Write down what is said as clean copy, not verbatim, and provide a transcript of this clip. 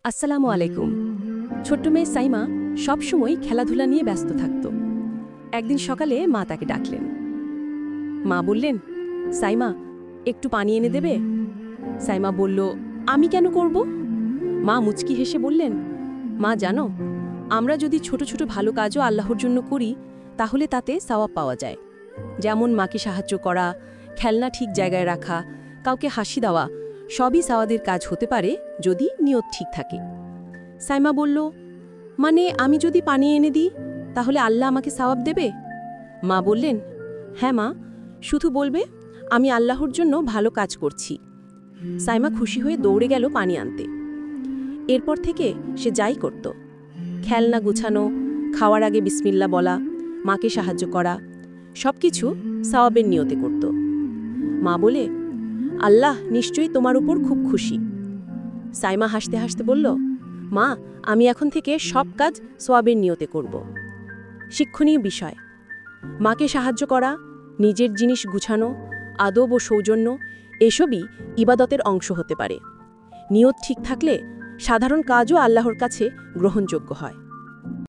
আসসালামু আলাইকুম। ছোট্ট মেয়ে সাইমা সবসময় খেলাধুলা নিয়ে ব্যস্ত থাকত। একদিন সকালে মা তাকে ডাকলেন। মা বললেন, সাইমা, একটু পানি এনে দেবে? সাইমা বলল, আমি কেন করব? মা মুচকি হেসে বললেন, মা জানো, আমরা যদি ছোট ছোট ভালো কাজও আল্লাহর জন্য করি তাহলে তাতে সওয়াব পাওয়া যায়। যেমন মাকে সাহায্য করা, খেলনা ঠিক জায়গায় রাখা, কাউকে হাসি দেওয়া, সবই সওয়াবের কাজ হতে পারে যদি নিয়ত ঠিক থাকে। সাইমা বলল, মানে আমি যদি পানি এনে দিই তাহলে আল্লাহ আমাকে সওয়াব দেবে? মা বললেন, হ্যাঁ মা, শুধু বলবে আমি আল্লাহর জন্য ভালো কাজ করছি। সাইমা খুশি হয়ে দৌড়ে গেল পানি আনতে। এরপর থেকে সে যাই করত, খেলনা গুছানো, খাওয়ার আগে বিসমিল্লা বলা, মাকে সাহায্য করা, সবকিছু সওয়াবের নিয়তে করত। মা বলে, আল্লাহ নিশ্চয়ই তোমার উপর খুব খুশি। সাইমা হাসতে হাসতে বলল, মা, আমি এখন থেকে সব কাজ সওয়াবের নিয়তে করব। শিক্ষণীয় বিষয়: মাকে সাহায্য করা, নিজের জিনিস গুছানো, আদব ও সৌজন্য এসবই ইবাদতের অংশ হতে পারে। নিয়ত ঠিক থাকলে সাধারণ কাজও আল্লাহর কাছে গ্রহণযোগ্য হয়।